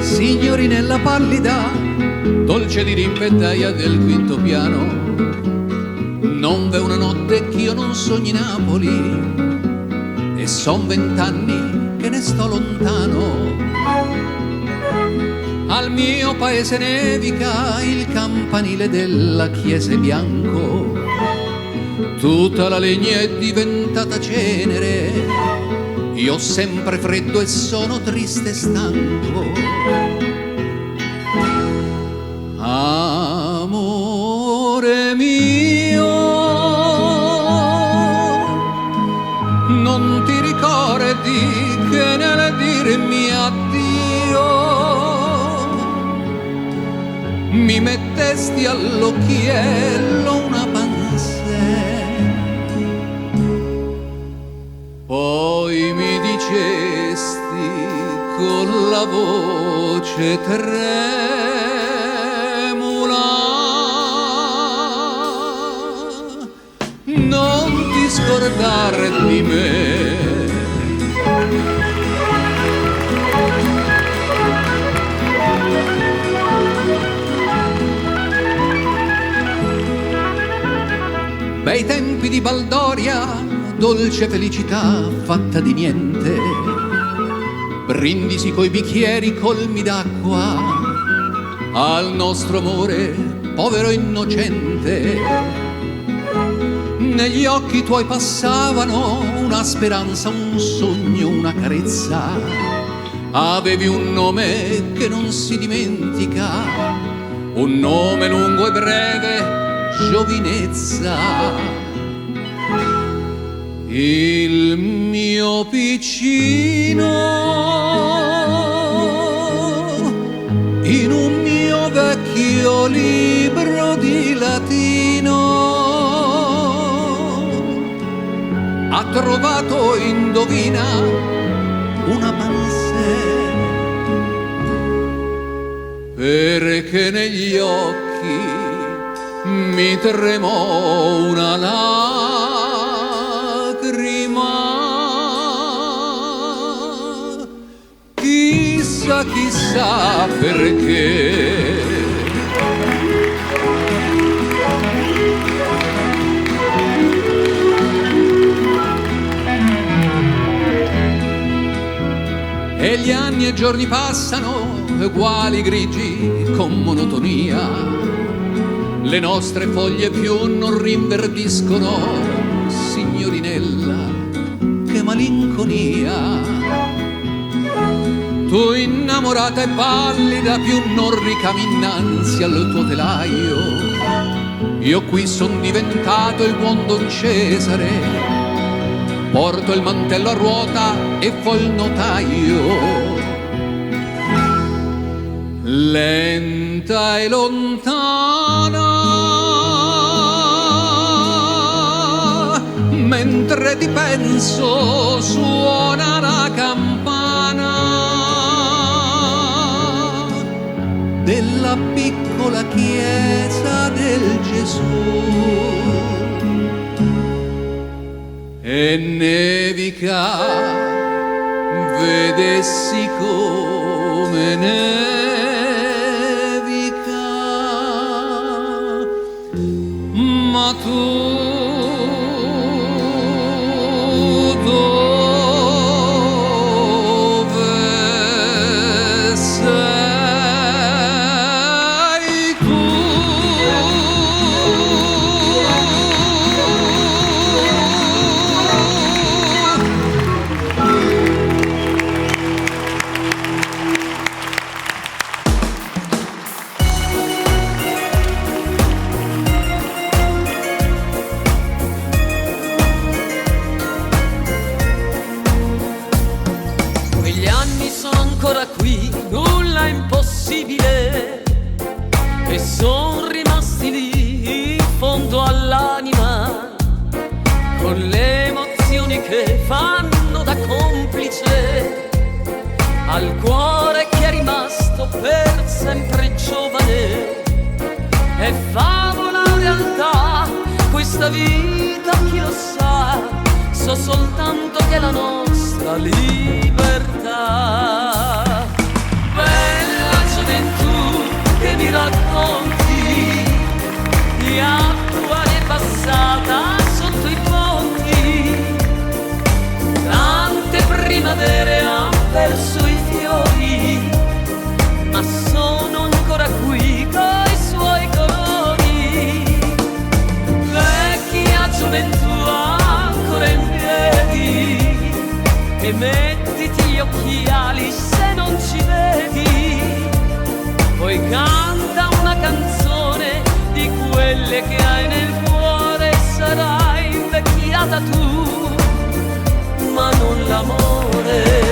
Signorinella pallida, dolce di rimpettaia del quinto piano, non v'è una notte ch'io non sogni Napoli, e son 20 anni che ne sto lontano. Al mio paese nevica il campanile della chiesa è bianco, tutta la legna è diventata cenere, io ho sempre freddo e sono triste e stanco. Amore mio, non ti ricordi che nel dirmi addio mi mettesti all'occhiello una pansè, poi mi dicesti con la voce tremula: non ti scordare di me. Bei tempi di baldoria, dolce felicità fatta di niente, brindisi coi bicchieri colmi d'acqua al nostro amore povero e innocente. Negli occhi tuoi passavano una speranza, un sogno, una carezza, avevi un nome che non si dimentica, un nome lungo e breve, giovinezza. Il mio piccino in un mio vecchio libro di latino ha trovato, indovina, una pansè, perché negli occhi mi tremò una lacrima. Chissà, chissà perché. E gli anni e giorni passano, uguali grigi con monotonia, le nostre foglie più non rinverdiscono, signorinella, che malinconia. Tu innamorata e pallida più non ricami innanzi al tuo telaio. Io qui son diventato il buon Don Cesare, porto il mantello a ruota e fo il notaio. Lenta e lontana, mentre ti penso, suona la campana della piccola chiesa del Gesù. E nevica, vedessi come nevica, ma tu al cuore che è rimasto per sempre giovane. È favola o realtà questa vita, chi lo sa? So soltanto che è la nostra libertà. Bella gioventù che mi racconti di attuale passata sotto i ponti, tante primavere han perso i fiori, ma sono ancora qui coi suoi colori. Vecchia gioventù ancora in piedi, e mettiti gli occhiali se non ci vedi, poi canta una canzone di quelle che hai nel cuore. Sarai invecchiata tu, ma non l'amore.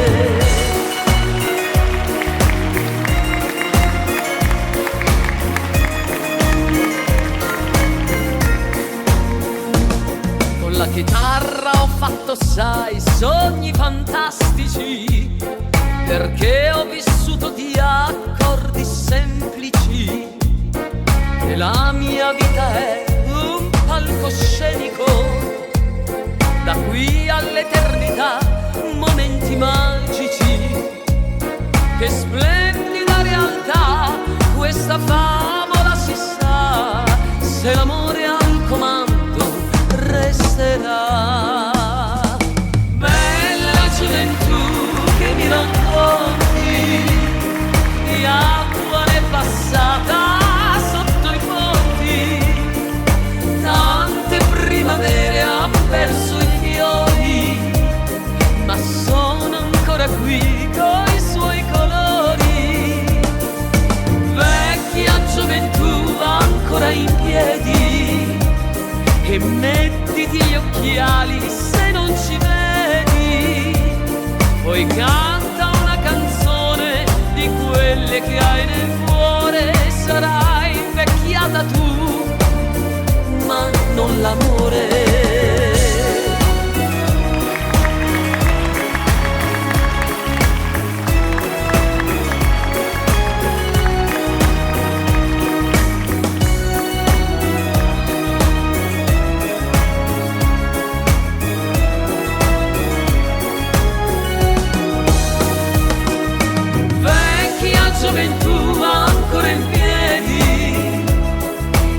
Con la chitarra ho fatto, sai, sogni fantastici, perché ho vissuto di accordi semplici, e la mia vita è un palcoscenico. Da qui all'eternità, momenti magici, che splendida realtà questa favola si sa, se l'amore al comando resterà. Bella gioventù che mi racconti di attuale passata sotto i ponti, tante primavere ha perso i fiori, ma sono ancora qui coi suoi colori. Vecchia gioventù ancora in piedi, e mettiti gli occhiali se non ci vedi, poi canta una canzone di quelle che hai nel cuore. Sarai invecchiata tu, ma non l'amore. Gioventù ancora in piedi,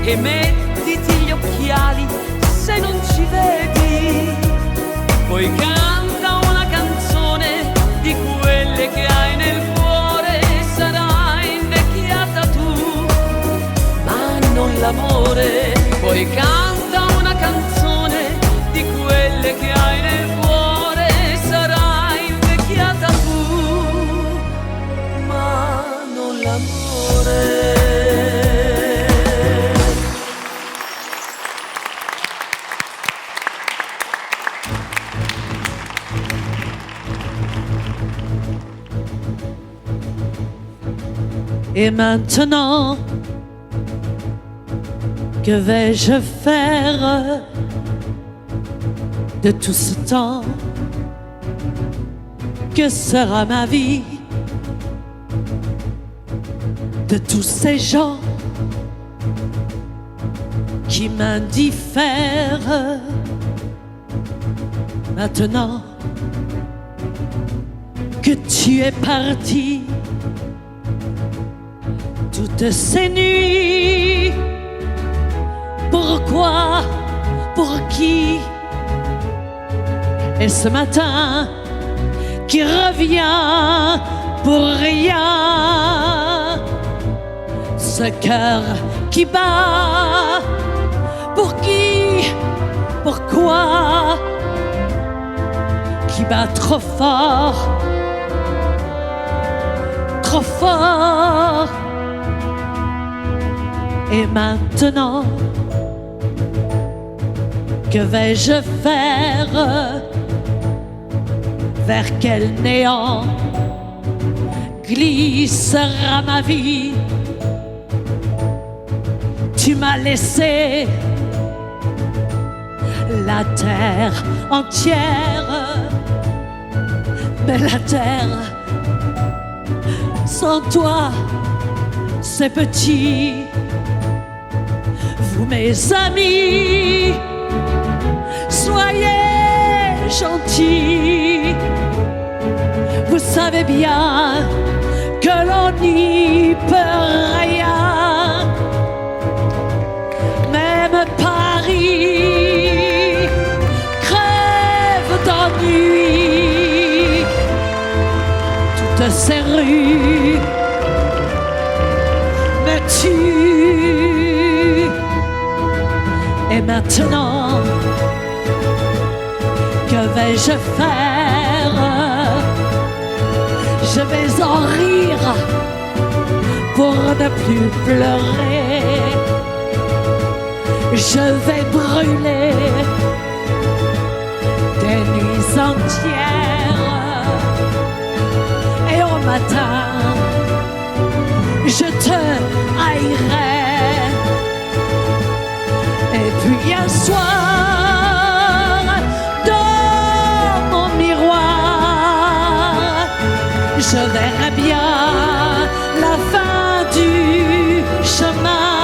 e mettiti gli occhiali se non ci vedi, poi canta una canzone di quelle che hai nel cuore. Sarai invecchiata tu, ma non l'amore. Poi canta una canzone di quelle che hai nel cuore. Sarai invecchiata tu, Et maintenant, que vais-je faire de tout ce temps? Que sera ma vie de tous ces gens qui m'indiffèrent? Maintenant que tu es parti, toutes ces nuits, pourquoi, pour qui? Et ce matin qui revient pour rien, ce cœur qui bat, pour qui, pourquoi, qui bat trop fort, trop fort. Et maintenant, que vais-je faire? Vers quel néant glissera ma vie? Tu m'as laissé la terre entière, mais la terre sans toi, c'est petit. Vous, mes amis, soyez gentils. Vous savez bien que l'on n'y peut rien. Même Paris crève d'ennui. Toutes ces rues me tuent. Et maintenant, que vais-je faire? Je vais en rire pour ne plus pleurer. Je vais brûler des nuits entières. Et au matin, je te haïrai. Et puis un soir, dans mon miroir, je verrai bien la fin du chemin.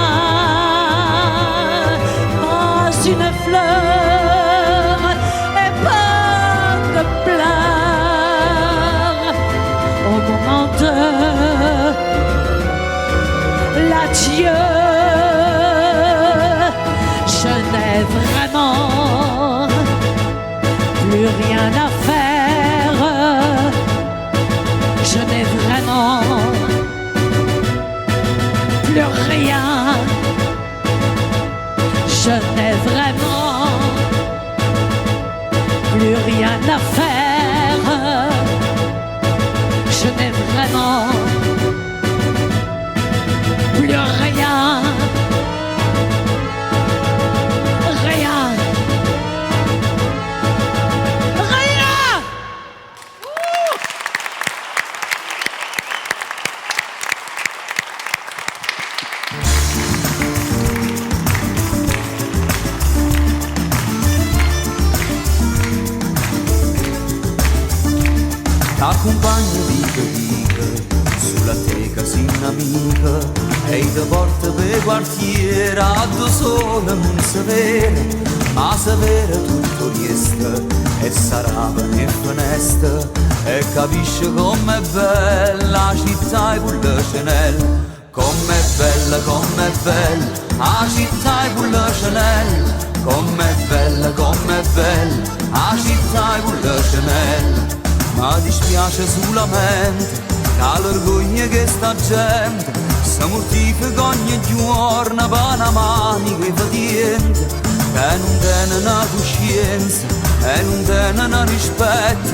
Pas une fleur et pas de pleurs au moment de l'adieu. Je n'ai vraiment plus rien à faire. Je n'ai vraiment plus rien. Je n'ai vraiment plus rien à faire. Je n'ai vraiment plus rien. T'accompagno dica sulla teca sin amica e ti porto per quartiere a due sole non sapere, ma sapere tutto riesce e sarà e finestra e capisci com'è bella la città e quella Chanel, com'è bella la città e quella Chanel, com'è bella la città e quella Chanel. Ma dispiace solamente che l'orgoglio che sta gente si mortifica ogni giorno per una manica patente che non tiene una coscienza e non tiene un rispetto,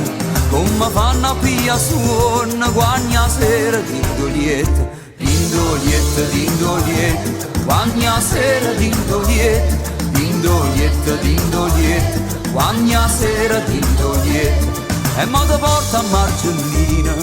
come fanno a pia suona quando a sera dindolietta, dindolietta, dindolietta, quando a sera dindolietta, dindolietta, dindolietta, quando a sera dindolietta. E mo te porta a Marcellina,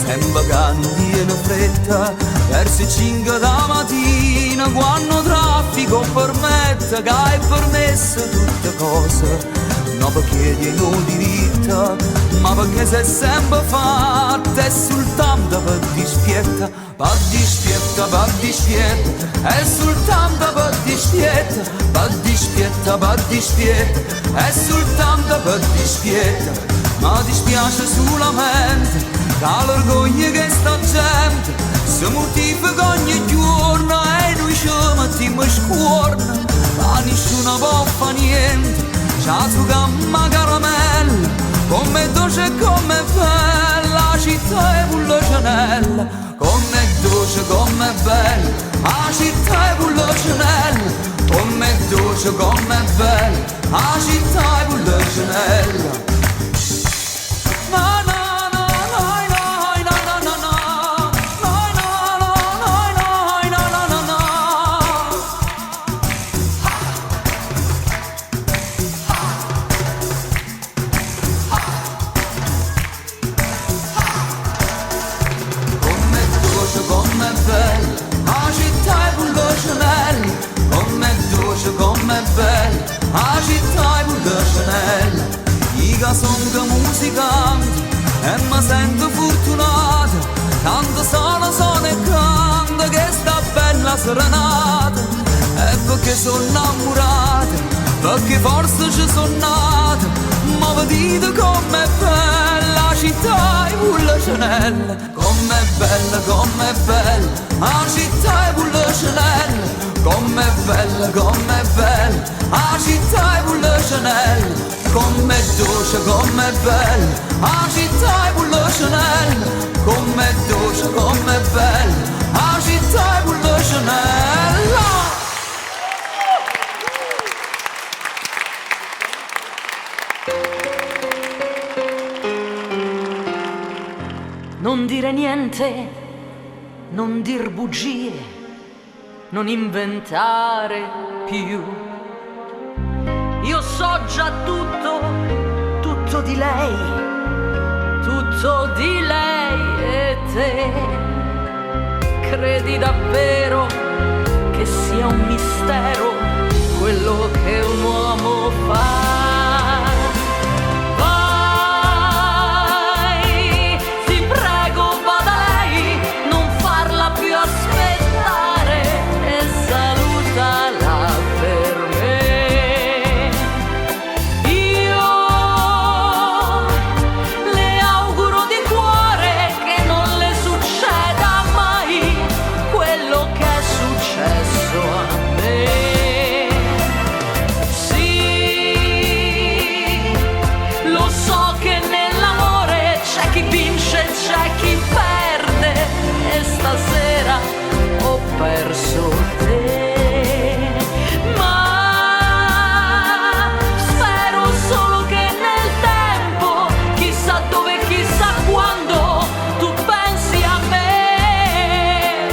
sembra che non viene fretta, verso 5 da mattina, quando traffico permette, che hai permesso tutte cose. No perché di non diritto, ma perché sei sempre fatta e soltanto per dispietta, per dispietta, per dispietta, è soltanto per dispietta, per dispietta, per dispietta, è soltanto per dispietta. Ma dispiace solamente che l'orgoglio che sta gente si motiva ogni giorno e noi ci mettiamo scuorna, ma nessuno può fa niente. C'ha su gamma caramella, come dolce e come bella, la città è Pullocenella, come dolce, come bella, la città è Pullocenella, come dolce, come bella, la città è Pullocenella. Na na na na na na na na. Com'è bella, la città è Pullocenella. Io sono musicante e mi sento fortunato, tanto sono e canto che sta bella serenata. E perché sono innamorata, perché forse ci sono nata, ma vedete com'è bella la città è Pullocenella. Com'è bella, la città è Pullocenella. Com'è bella, la città è Pullocenella. Com'è dolce, com'è bella, la città è Pullocenella. Com'è dolce, com'è bella, la città è Pullocenella. Non dire niente, non dir bugie, non inventare più. Io so già tutto, tutto di lei, tutto di lei e te. Credi davvero che sia un mistero quello che un uomo fa? Stasera ho perso te, ma spero solo che nel tempo, chissà dove, chissà quando, tu pensi a me.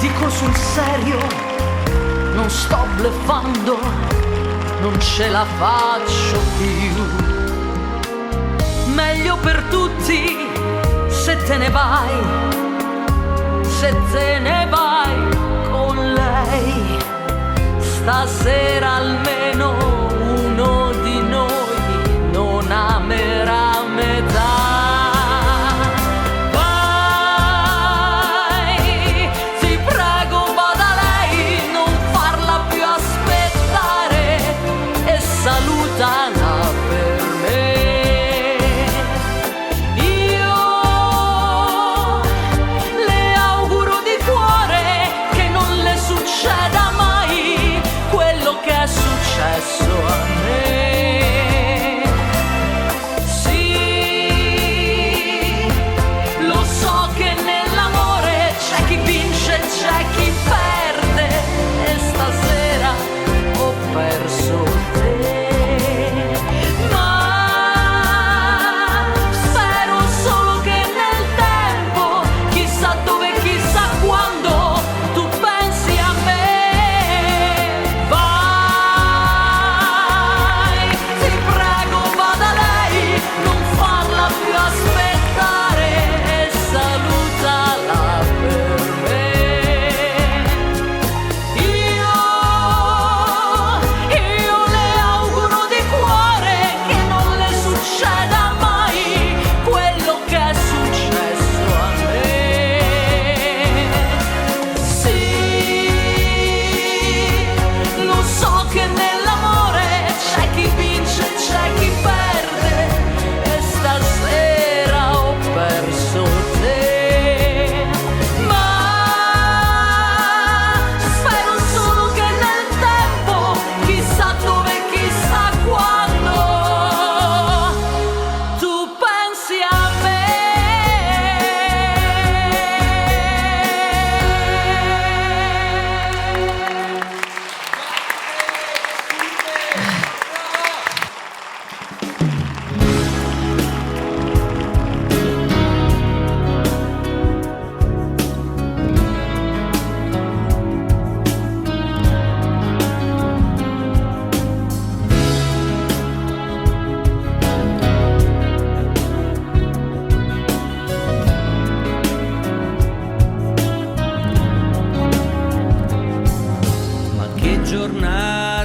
Dico sul serio, non sto bluffando, non ce la faccio più. Meglio per tutti se te ne vai, se te ne vai con lei. Stasera almeno uno di noi non amerà metà. Vai, ti prego vada lei, non farla più aspettare e salutala per me. Io le auguro di cuore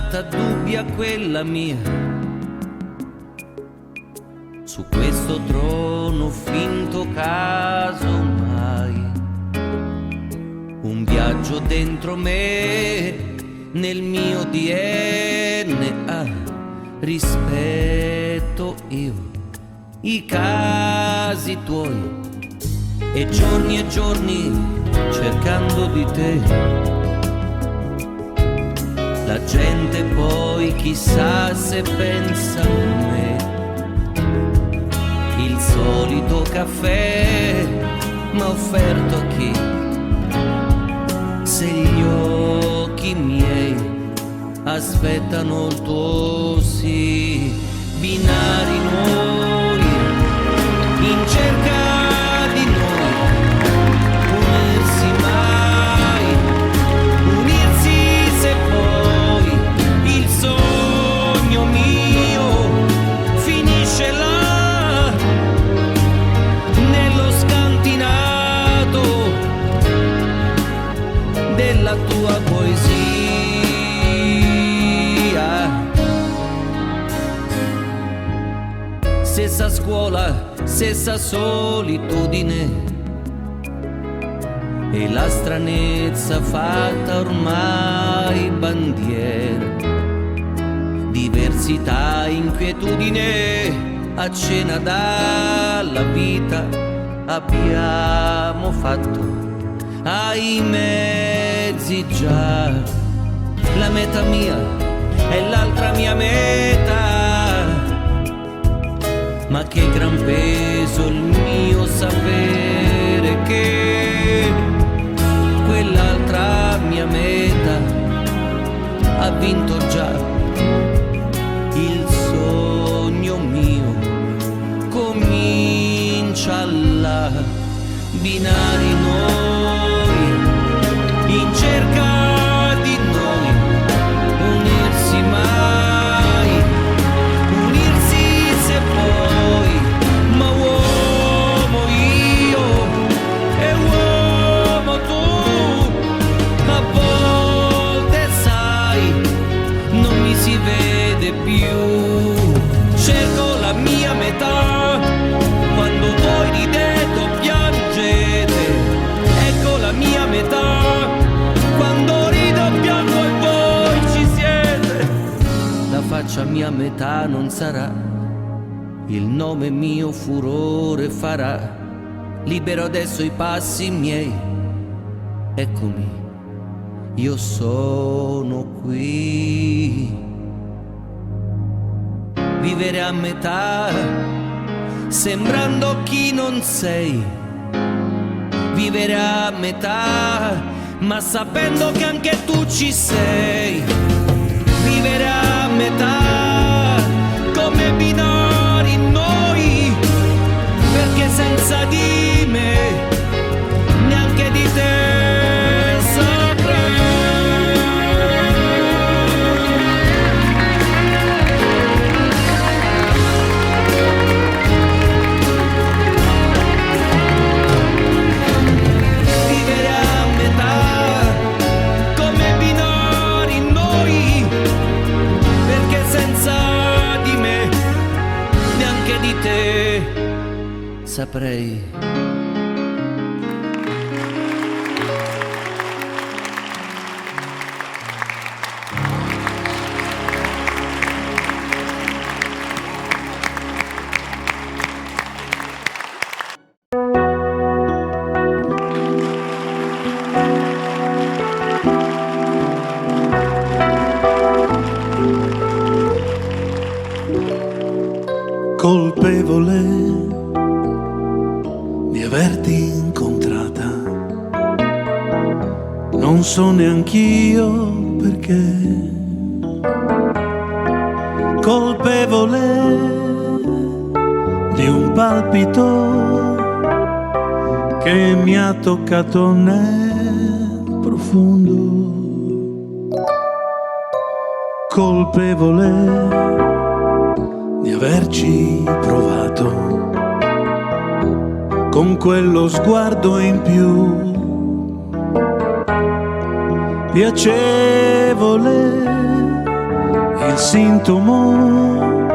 fatta dubbia quella mia, su questo trono finto casomai, un viaggio dentro me, nel mio DNA, rispetto io i casi tuoi e giorni cercando di te. La gente poi chissà se pensa a me, il solito caffè m'ha offerto a chi, se gli occhi miei aspettano il tuo sì, binari noi in cerca di noi, unirsi mai, unirsi se poi il sogno mio finisce là, nello scantinato della tua poesia. Stessa scuola, stessa solitudine, e la stranezza fatta ormai bandiera, diversità, inquietudine, a cena dalla vita abbiamo fatto ai mezzi già, la metà mia è l'altra mia metà, ma che gran peso il mio sapere che quell'altra mia meta ha vinto già, il sogno mio comincia là, binari noi in cerca di noi, unirsi mai, unirsi se poi, ma uomo io e uomo tu, a volte sai, non mi si vede più, cerco la mia metà, quando voi ridete o piangete, ecco la mia metà, quando rido o piango e voi ci siete, la faccia mia metà non sarà, il nome mio furore farà, libero adesso i passi miei, eccomi, io sono qui. Vivere a metà, sembrando chi non sei, vivere a metà, ma sapendo che anche tu ci sei, vivere a metà, come binari noi, perché senza di me, neanche di te saprei. Vivere a metà, come binari noi, perché senza di me, neanche di te saprei. Colpevole di averti incontrata, non so neanch'io perché. Colpevole di un palpito che mi ha toccato nel profondo. Colpevole di averci provato con quello sguardo in più, piacevole il sintomo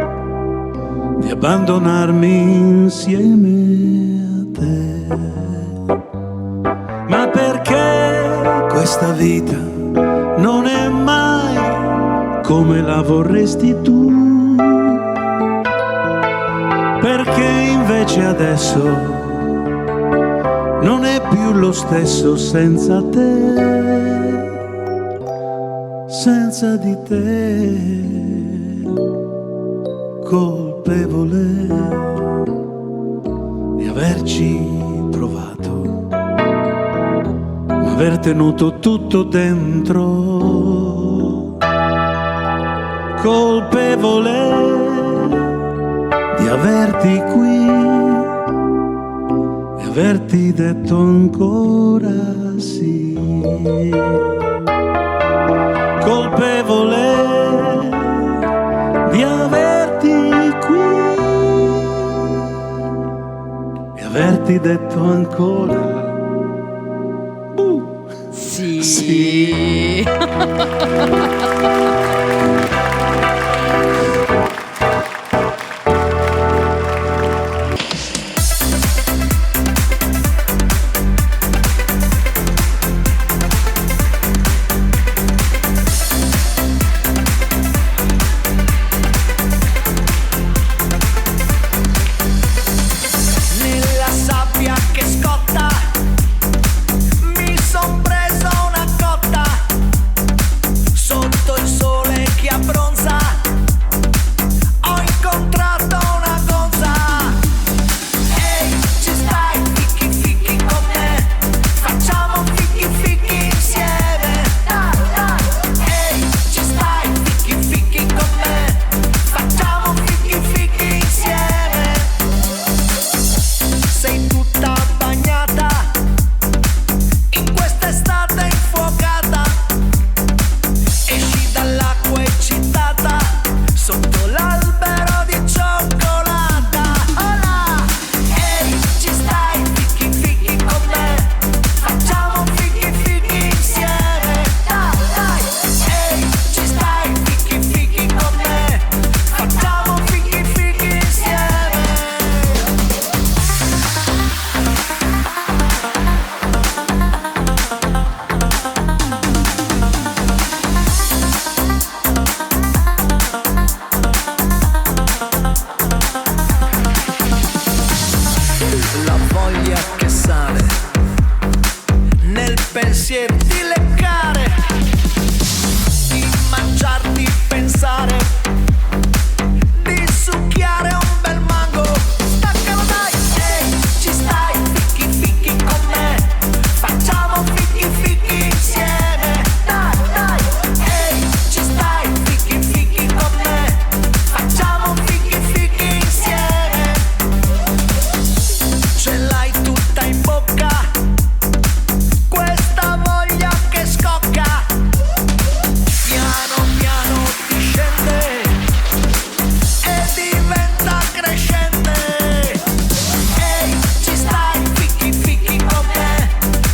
di abbandonarmi insieme a te. Ma perché questa vita non è mai come la vorresti tu? Perché invece adesso non è più lo stesso senza te, senza di te, colpevole di averci provato, ma aver tenuto tutto dentro, colpevole di averti qui, di averti detto ancora sì, colpevole di averti qui, di averti detto ancora sì. sì. Nella sabbia che scotta mi son preso una cotta, sotto il sole che abbronza ho incontrato una gonza. Ehi, ci stai, fichi fichi con me, facciamo fichi fichi insieme. Dai, dai. Ehi, ci stai, fichi fichi con me, facciamo fichi fichi insieme. Sei tutta bagnata in quest'estate infuocata, esci dall'acqua eccitata sotto l'albero di cioccolata. Hola! Ehi, ci stai, fichi fichi con me, facciamo fichi fichi insieme. Dai, dai. Ehi, ci stai, fichi fichi con me, facciamo fichi fichi insieme. La voglia che sale nel pensiero di leccare, di mangiarti, pensare, di succhiare un bel mango. Staccalo dai, ehi, ci stai, fichi fichi con me, facciamo fichi fichi insieme. Dai, dai, ehi, ci stai, fichi fichi con me, facciamo fichi fichi insieme. Ce l'hai tutta in bocca, questa voglia che scocca, piano piano ti scende e diventa crescente. Ehi, ci stai, fichi fichi con me,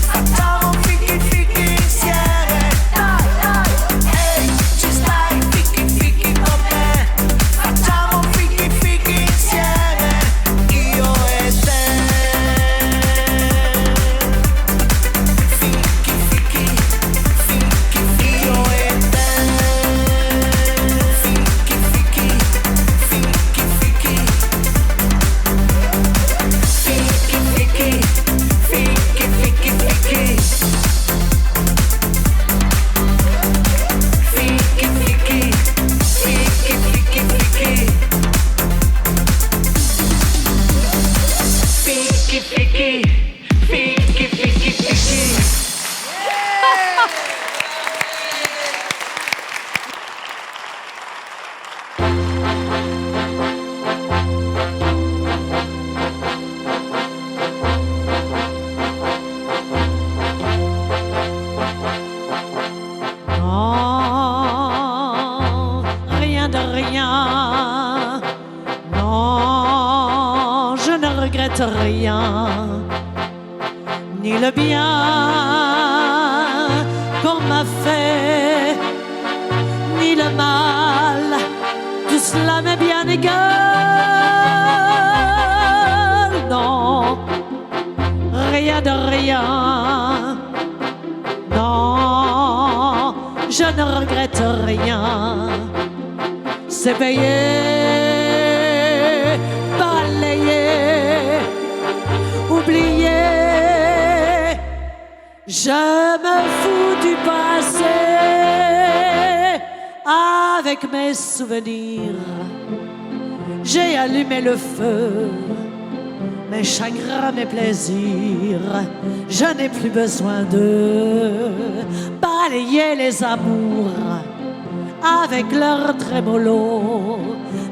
facciamo fichi fichi insieme. Dai, dai. Ehi, ci stai, fichi fichi con me, facciamo fichi fichi insieme. Io e te. Fichi fichi, fichi io e te. Fichi fichi, fichi fichi. Fichi fichi, fichi fichi fichi. Fichi fichi, fichi fichi fichi. Fichi fichi, fichi fichi fichi. Non, rien de rien. Non, je ne regrette rien. Ni le bien qu'on m'a fait, ni le mal, tout cela m'est bien égal. Non, rien de rien. Non, je ne regrette rien. C'est payé, balayé, oublié. Je me fous du passé avec mes souvenirs. J'ai allumé le feu, mes chagrins, mes plaisirs. Je n'ai plus besoin de balayer les amours avec leur trémolo,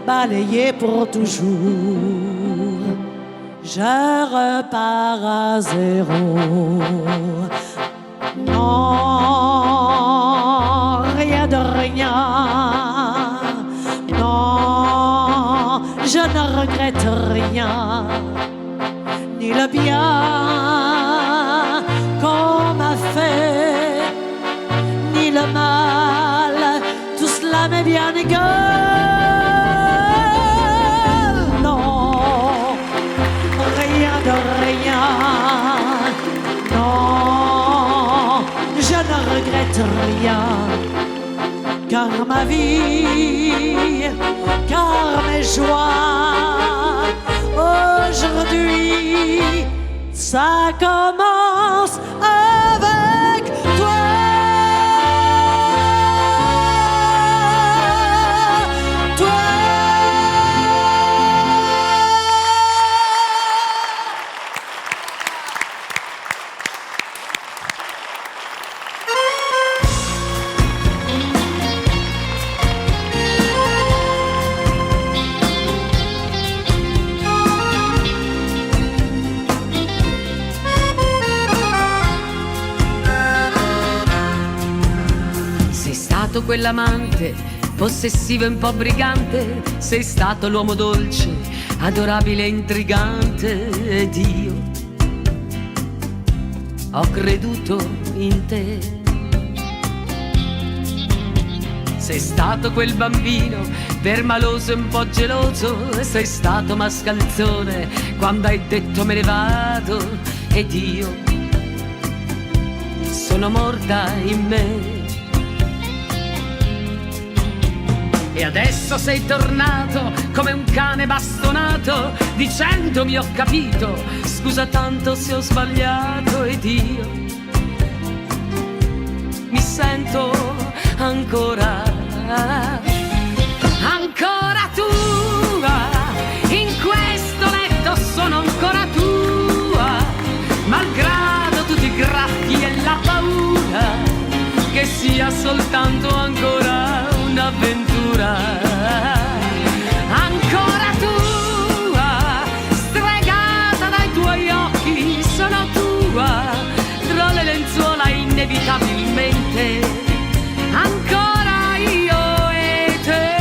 balayer pour toujours. Je repars à zéro. Non, rien de rien. Non, je ne regrette rien, ni le bien qu'on m'a fait, ni le mal. Tout cela m'est bien égal. Non, rien de rien. Non, je ne regrette rien. Car ma vie, car mes joies, aujourd'hui, ça commence avec toi. Toi. Quell'amante possessivo e un po' brigante, sei stato l'uomo dolce, adorabile e intrigante, ed io ho creduto in te. Sei stato quel bambino permaloso e un po' geloso, sei stato mascalzone quando hai detto me ne vado, ed io sono morta in me. E adesso sei tornato come un cane bastonato, dicendomi ho capito, scusa tanto se ho sbagliato, ed io mi sento ancora tua, in questo letto sono ancora tua, malgrado tutti i graffi e la paura, che sia soltanto ancora un'avventura. Ancora tua, stregata dai tuoi occhi, sono tua, tra le lenzuola inevitabilmente, ancora io e te.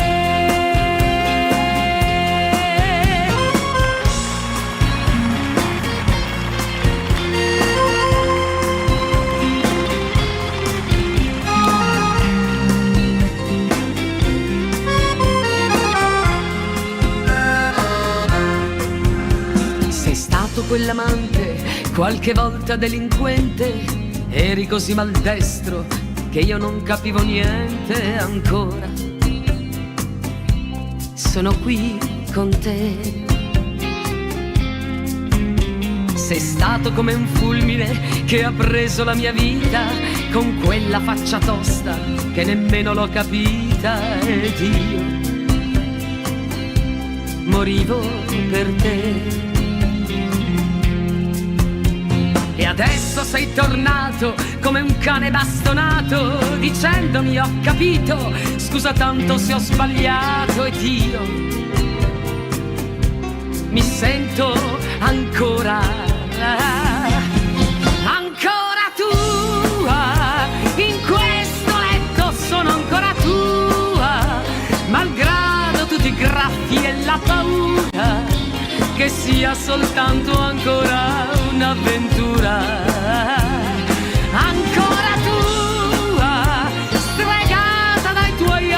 Quell'amante, qualche volta delinquente, eri così maldestro che io non capivo niente. Ancora sono qui con te. Sei stato come un fulmine che ha preso la mia vita, con quella faccia tosta che nemmeno l'ho capita, ed io morivo per te. E adesso sei tornato come un cane bastonato, dicendomi ho capito, scusa tanto se ho sbagliato, ed io mi sento ancora tua, in questo letto sono ancora tua, malgrado tutti i graffi e la paura, che sia soltanto ancora un'avventura. Ancora tua, stregata dai tuoi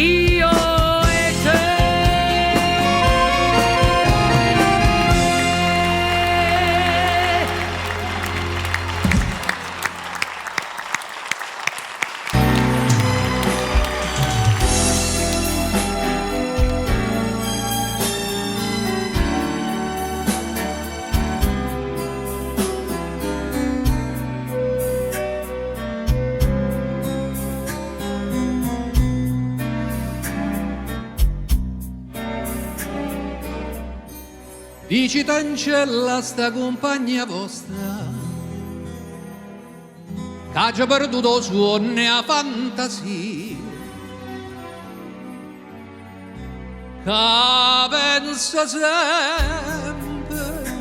io e te. Dici cancella sta compagnia vostra che ha già perduto suono e la fantasia, che pensa sempre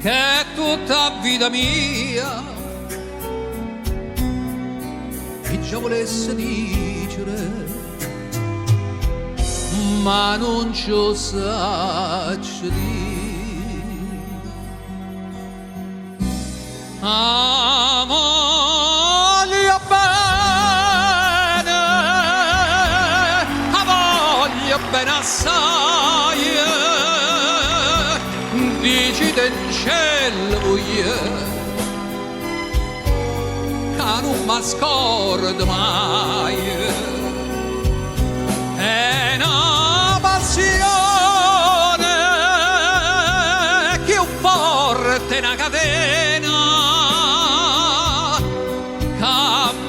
che è tutta vita mia e già volesse dicere ma non ci saccio dire. Ah, voglio bene assai, dici del cielo voglio, che non mi scordo mai. È una passione che forte una catena che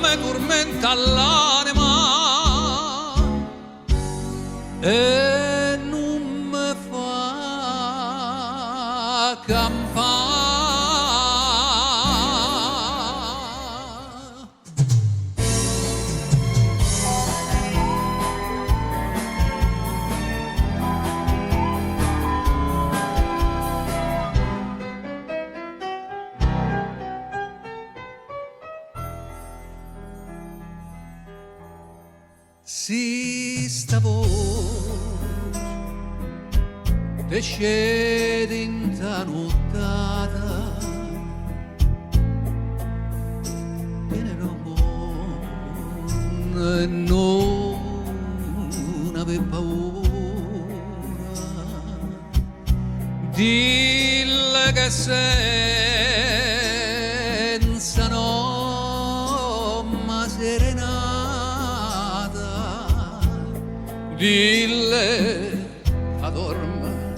mi tormenta l'anima e non mi fa campare. Si sta voce te scende in ta nottata e non ave paura, dille che senza nomma serenata, dille che dorme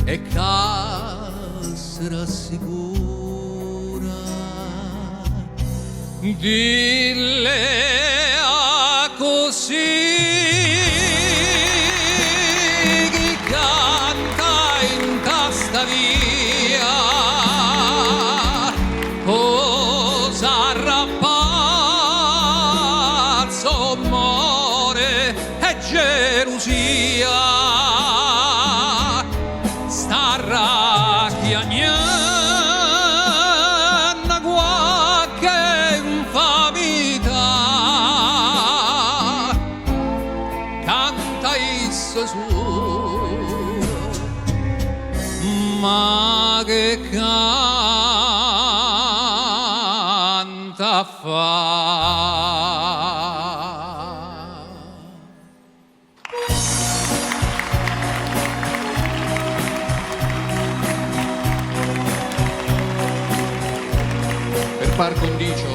e che si rassicura, dille a così chi canta in tasta via cosa rappazzo amore e gelosia sta racchiagnando qualche infamità, canta issa su ma che canta fa. Per par condicio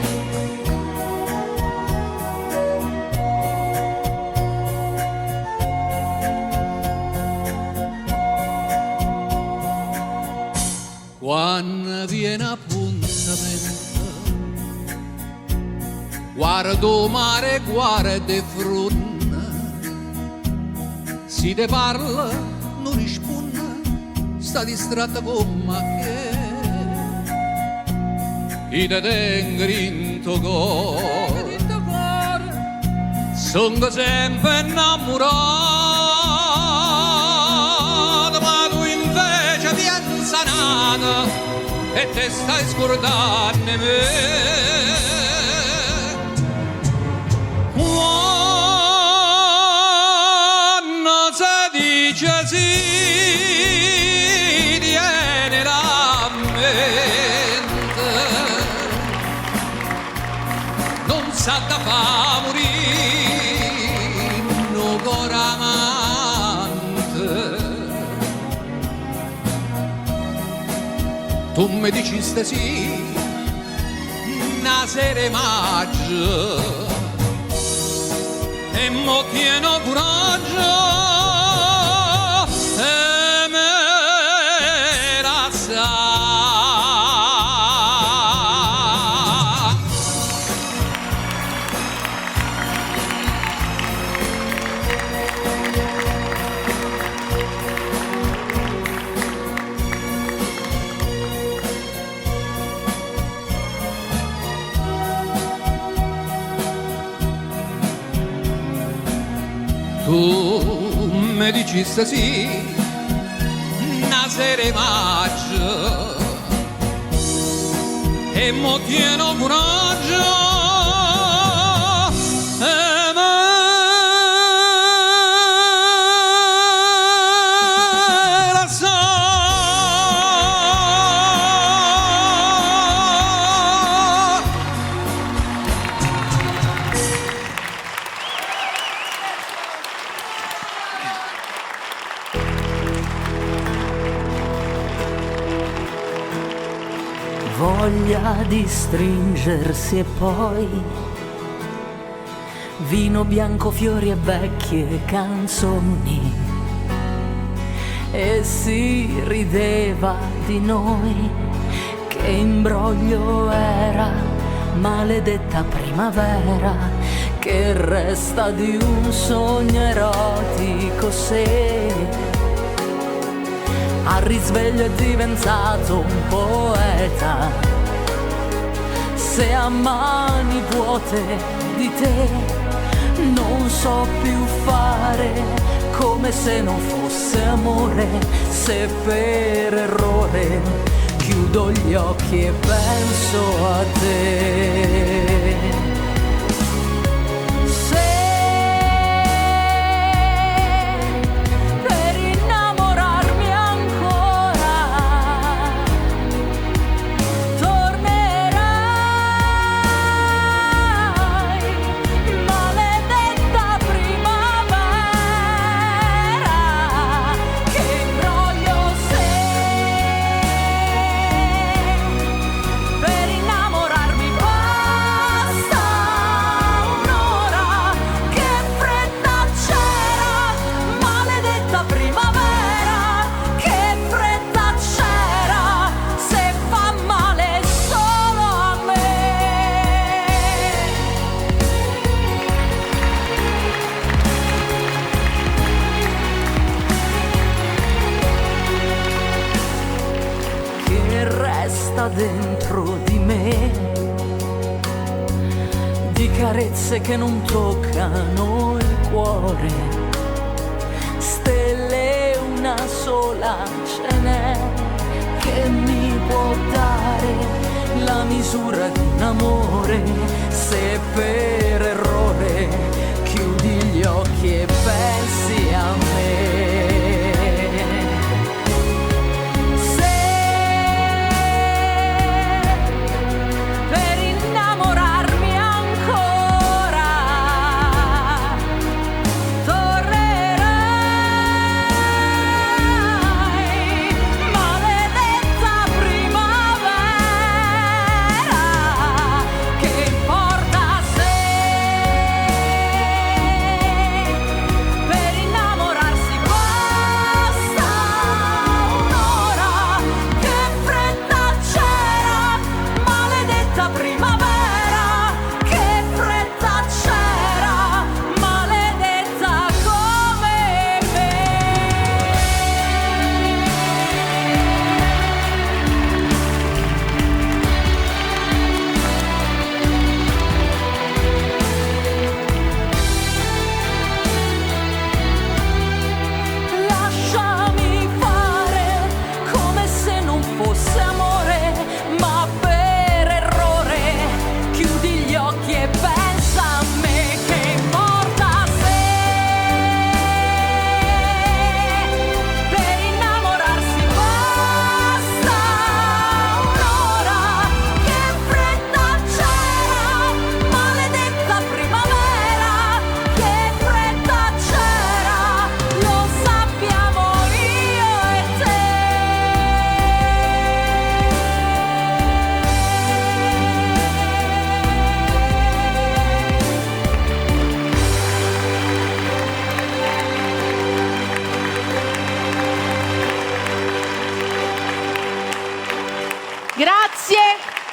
quando viene appuntamento guardo mare guarda frunna, si te parla non risponde, sta distratta con ma che i te tengo in tuo cuore, sono sempre innamorato, ma tu invece piensa nata e te stai scordando me. Quando si dice sì, viene la mente, non sa da fa morire. tu mi diciste sì, una sera maggio, e mo tieno coraggio, e me la sa. Tu mi diciste sì, una sera maggio, e mo tieno coraggio, e me la sa. Voglia di stringersi e poi vino bianco, fiori e vecchie canzoni, e si rideva di noi. Che imbroglio era, maledetta primavera, che resta di un sogno erotico se al risveglio è diventato un poeta. Se a mani vuote di te non so più fare, come se non fosse amore. Se per errore chiudo gli occhi e penso a te. Dentro di me di carezze che non toccano il cuore, stelle una sola ce n'è che mi può dare la misura di un amore. Se per errore chiudi gli occhi e pensi a me.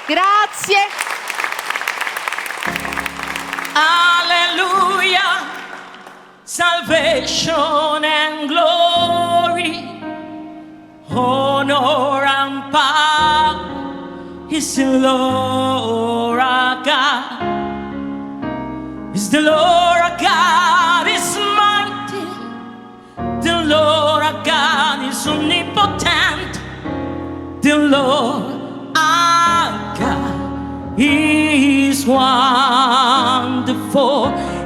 Grazie. Hallelujah, salvation and glory, honor and power is the Lord our God. Is the Lord our God is mighty. The Lord our God is omnipotent. The Lord our God is wonderful.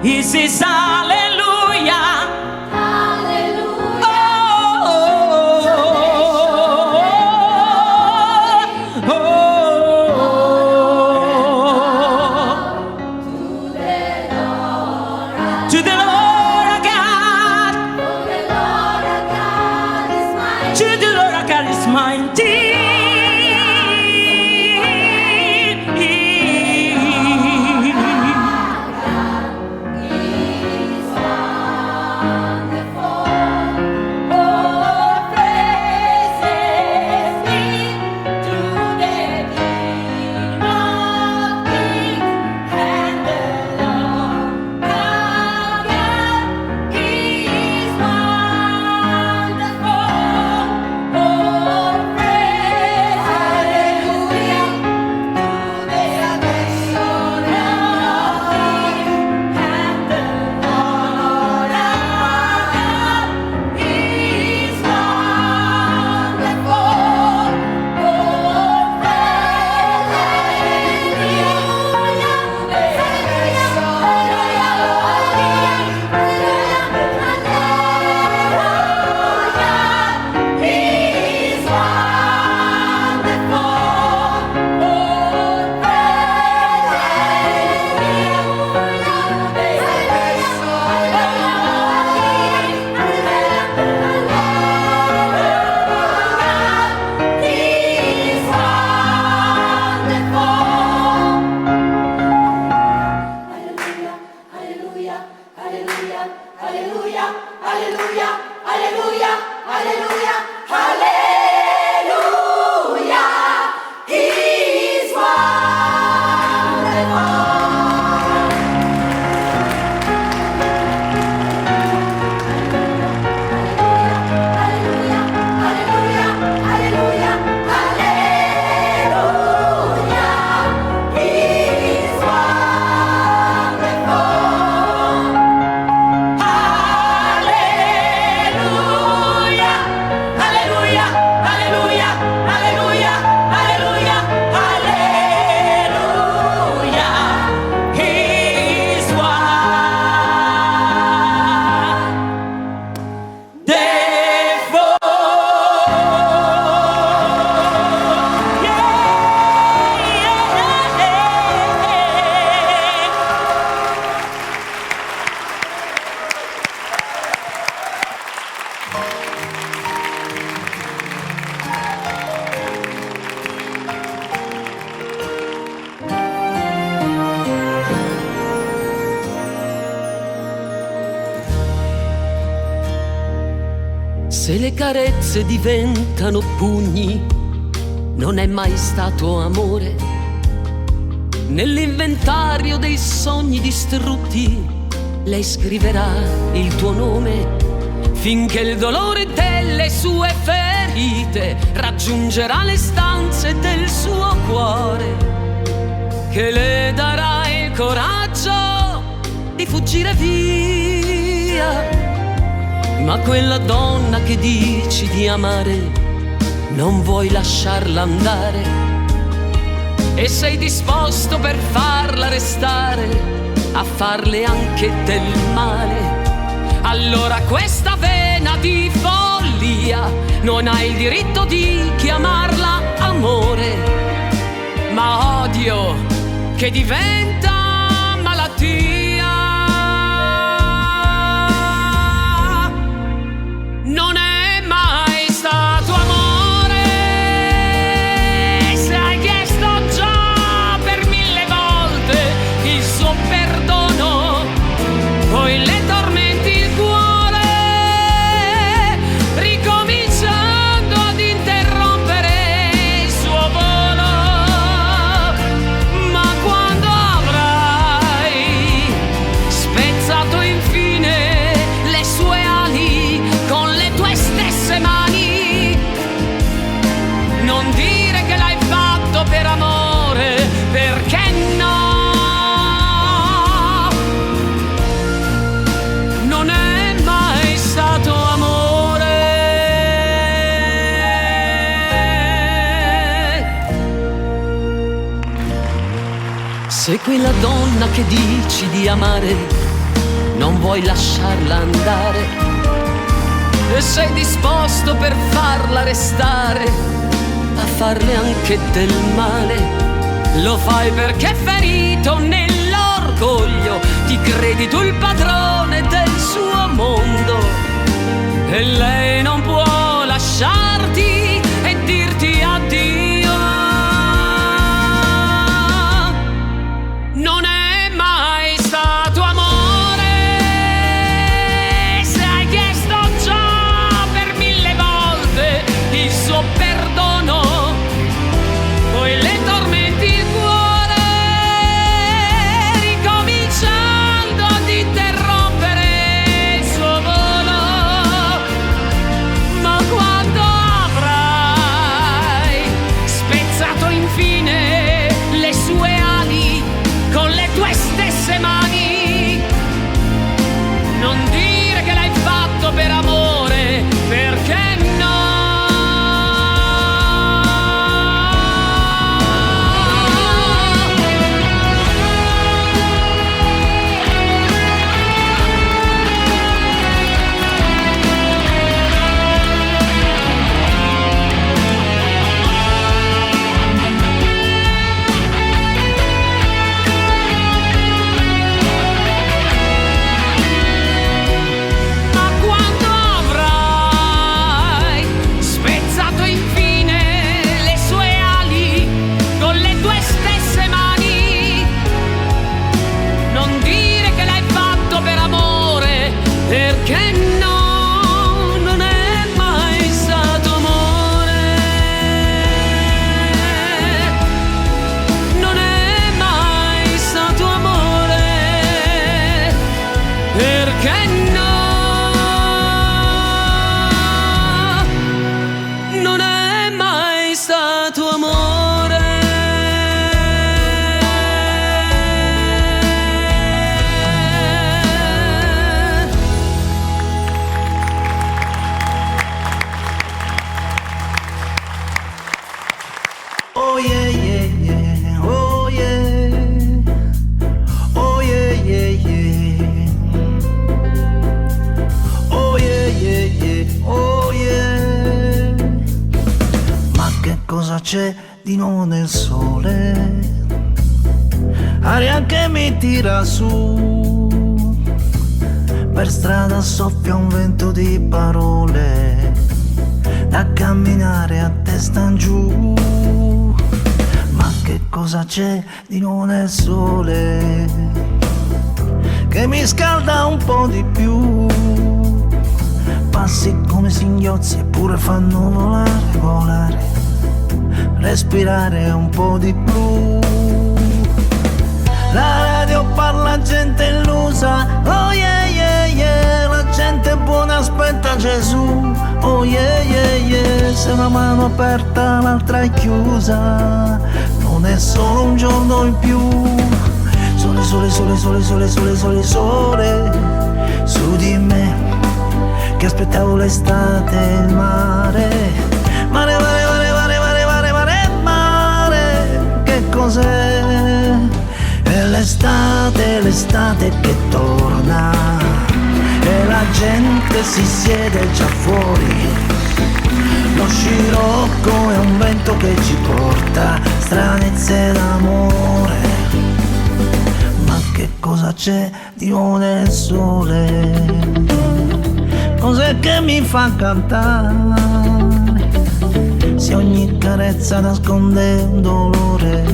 He says hallelujah. Hallelujah. Oh, oh, oh, oh. To the Lord our God. To the Lord our God is mighty. Se le carezze diventano pugni, non è mai stato amore. Nell'inventario dei sogni distrutti, lei scriverà il tuo nome, finché il dolore delle sue ferite raggiungerà le stanze del suo cuore, che le darà il coraggio di fuggire via. Ma quella donna che dici di amare, non vuoi lasciarla andare, e sei disposto per farla restare a farle anche del male. Allora questa vena di follia non ha il diritto di chiamarla amore, ma odio che diventa malattia. Non è mai stato amore, se hai chiesto già per 1000 volte il suo perdono, poi le tormenti il cuore, ricominciando ad interrompere il suo volo. Se quella donna che dici di amare non vuoi lasciarla andare e sei disposto per farla restare a farle anche del male, lo fai perché ferito nell'orgoglio ti credi tu il padrone del suo mondo e lei non può lasciarti e dirti addio. Non è mai stato amore, se hai chiesto già per 1000 volte il suo perdono, poi le tormenti il cuore, ricominciando ad interrompere il suo volo. Ma quando avrai spezzato infine le sue ali con le tue stesse mani, non dire che l'hai fatto per amore, perché no? Ma quando avrai spezzato infine le sue ali con le tue stesse mani, non dire che l'hai fatto per amore, perché no, non è mai stato amore, non è mai stato amore, perché no, non è mai stato amore. Oh yeah yeah yeah, oh yeah, oh yeah yeah yeah, oh yeah yeah yeah, oh yeah. Ma che cosa c'è di nuovo nel sole? Aria che mi tira su, per strada soffia un vento di parole da camminare a testa in giù. Ma che cosa c'è di nuovo nel sole che mi scalda un po' di più? Passi come singhiozzi eppure fanno volare, volare, respirare un po' di blu. La radio parla gente illusa, oh yeah yeah yeah, la gente buona aspetta Gesù, oh yeah yeah yeah, se una mano aperta l'altra è chiusa, non è solo un giorno in più. Sole, sole, sole, sole, sole, sole, sole, sole, su di me, che aspettavo l'estate e il mare, mare, mare, mare, mare, mare, mare, mare, mare, che cos'è? È l'estate, l'estate che torna e la gente si siede già fuori. Lo scirocco è un vento che ci porta stranezze d'amore. Ma che cosa c'è di nuovo nel sole? Cos'è che mi fa cantare? Se ogni carezza nasconde un dolore,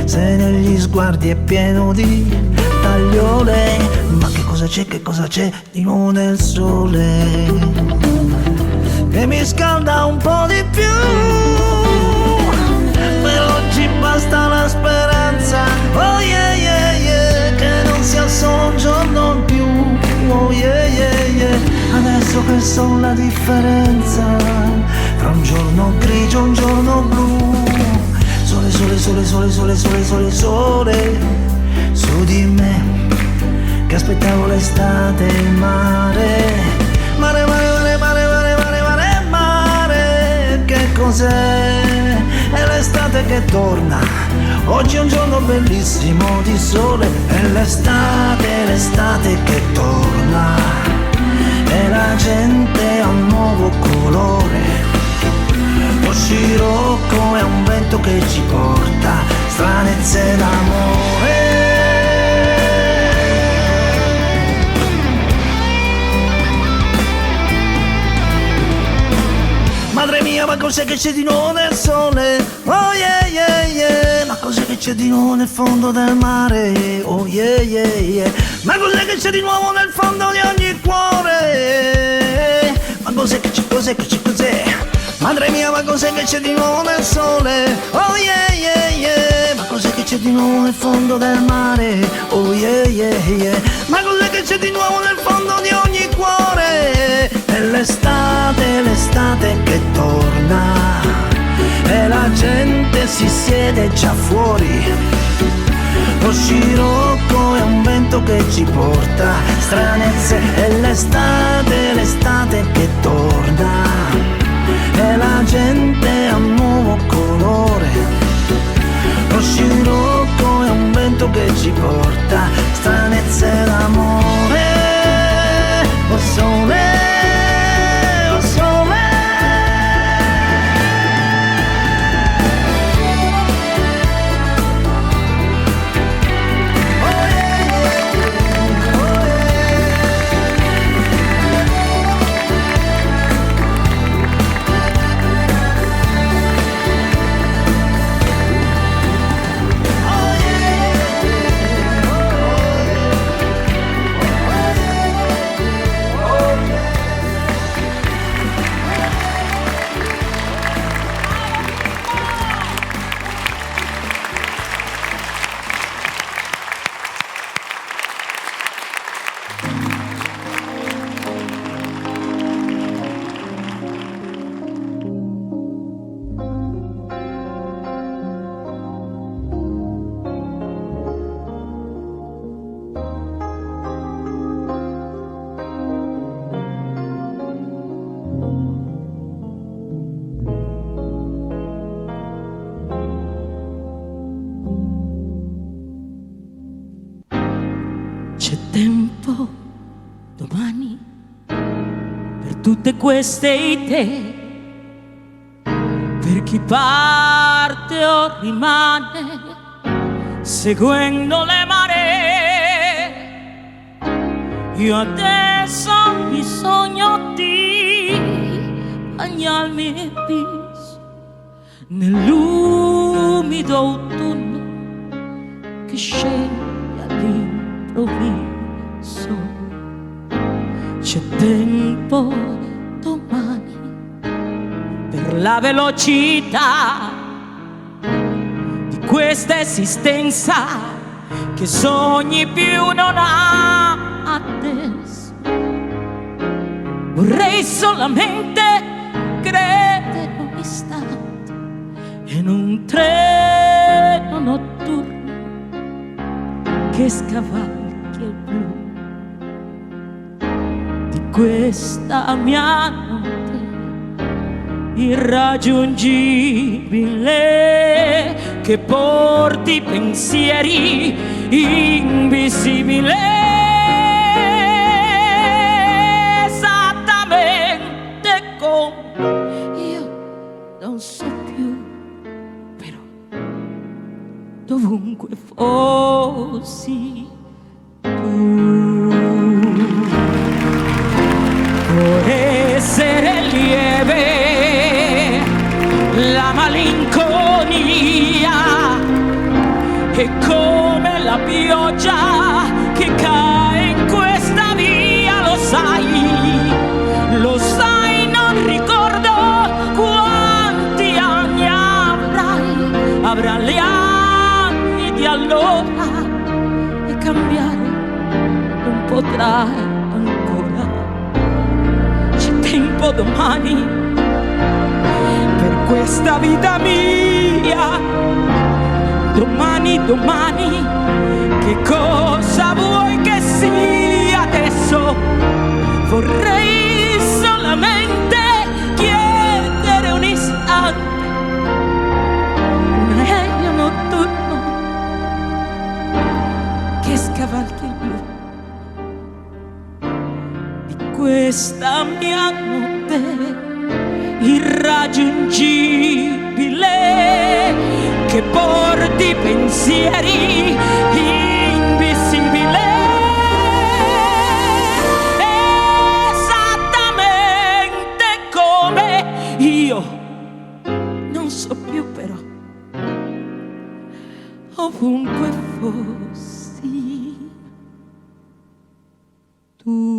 se negli sguardi è pieno di tagliole. Ma che cosa c'è di nuovo nel sole che mi scalda un po' di più? Per oggi basta la speranza, oh yeah yeah yeah, che non sia solo un giorno in più, oh yeah yeah yeah. Adesso che so la differenza tra un giorno grigio e un giorno blu. Sole, sole, sole, sole, sole, sole, sole, sole, su di me, che aspettavo l'estate e il mare. Mare, mare, mare, mare, mare, mare, mare, mare, che cos'è? È l'estate che torna, Oggi è un giorno bellissimo di sole, è l'estate, l'estate che torna, e la gente ha un nuovo colore. Lo scirocco è un vento che ci porta stranezze d'amore. Madre mia, ma cos'è che c'è di nuovo nel sole? Oh yeah yeah yeah. Ma cos'è che c'è di nuovo nel fondo del mare? Oh yeah yeah yeah. Ma cos'è che c'è di nuovo nel fondo di ogni cuore? Ma cos'è che c'è, cos'è che c'è, cos'è? Madre mia, ma cos'è che c'è di nuovo nel sole? Oh yeah yeah yeah. Ma cos'è che c'è di nuovo nel fondo del mare? Oh yeah yeah yeah. Ma cos'è che c'è di nuovo nel fondo di ogni cuore? È l'estate, l'estate che torna, e la gente si siede già fuori. Lo scirocco è un vento che ci porta stranezze. È l'estate, l'estate che torna, e la gente ha un nuovo colore. Lo scirocco è un vento che ci porta stranezze d'amore. Oh sole, oh sole. Oh yeah, oh C'è tempo domani per tutte queste idee, per chi parte o rimane seguendo le maree. Io adesso ho bisogno di bagnarmi in bis nell'umido autunno che scende all'improvviso. C'è tempo domani per la velocità di questa esistenza che sogni più non ha adesso. Vorrei solamente credere un istante in un treno notturno che scavalchi il blu di questa mia notte irraggiungibile, che porti pensieri invisibili. Esattamente come io non so più, però dovunque fossi tu. Può essere lieve la malinconia, è come la pioggia che cae in questa via, lo sai, non ricordo quanti anni avrà gli anni di allora, e cambiare non potrai ancora. C'è tempo domani per questa vita mia, domani, che cosa vuoi che sia adesso? Vorrei solamente chiedere un istante, un aereo notturno questa mia notte irraggiungibile che porti pensieri invisibili. Esattamente come io non so più però ovunque fossi tu.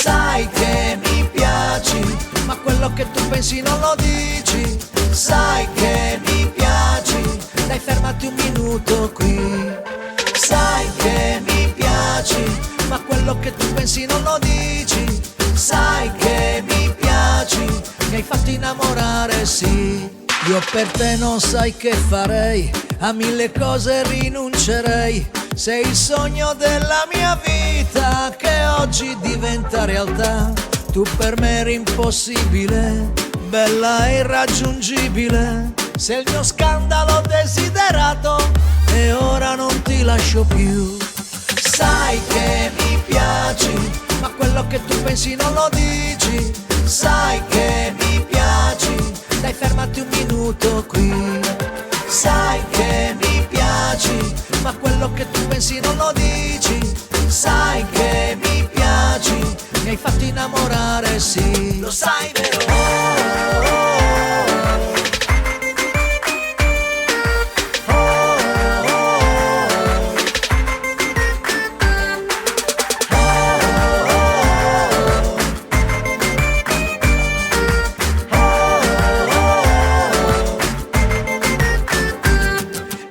Sai che mi piaci, ma quello che tu pensi non lo dici. Sai che mi piaci, dai fermati un minuto qui. Sai che mi piaci, ma quello che tu pensi non lo dici. Sai che mi piaci, mi hai fatto innamorare, sì. Io per te non sai che farei, a mille cose rinuncerei. Sei il sogno della mia vita che oggi diventa realtà. Tu per me eri impossibile, bella e irraggiungibile. Sei il mio scandalo desiderato e ora non ti lascio più. Sai che mi piaci, ma quello che tu pensi non lo dici. Sai che mi piaci, dai fermati un minuto qui. Sai che mi piaci, ma quello che tu pensi non lo dici. Sai che mi piaci, mi hai fatto innamorare, sì. Lo sai vero?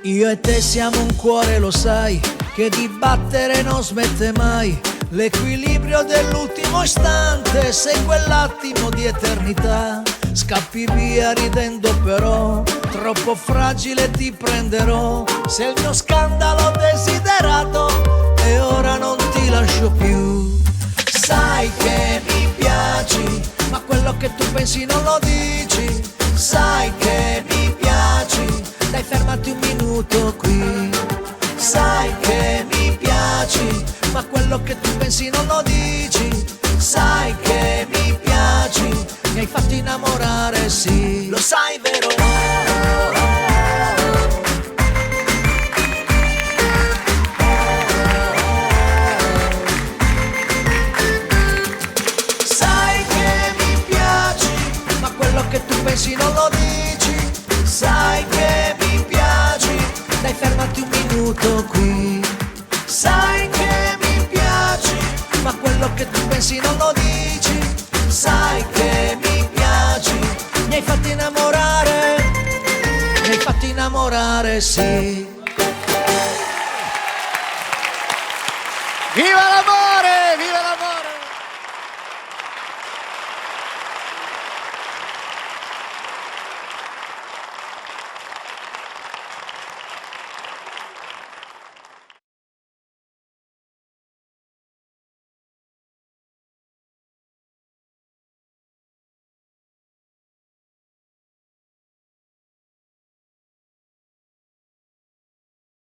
Io e te siamo un cuore, lo sai, che di battere non smette mai. L'equilibrio dell'ultimo istante, sei quell'attimo di eternità. Scappi via ridendo però, troppo fragile ti prenderò. Sei il mio scandalo desiderato e ora non ti lascio più. Sai che mi piaci, ma quello che tu pensi non lo dici. Sai che mi piaci, dai fermati un minuto qui. Sai che mi piaci, ma quello che tu pensi non lo dici. Sai che mi piaci, mi hai fatto innamorare, sì. Lo sai vero? Sai che mi piaci, ma quello che tu pensi non lo dici. Sai che mi piaci, dai fermati un minuto qui. Sai che mi piaci, ma quello che tu pensi non lo dici. Sai che mi piaci, mi hai fatto innamorare, mi hai fatto innamorare, sì. Viva l'amore!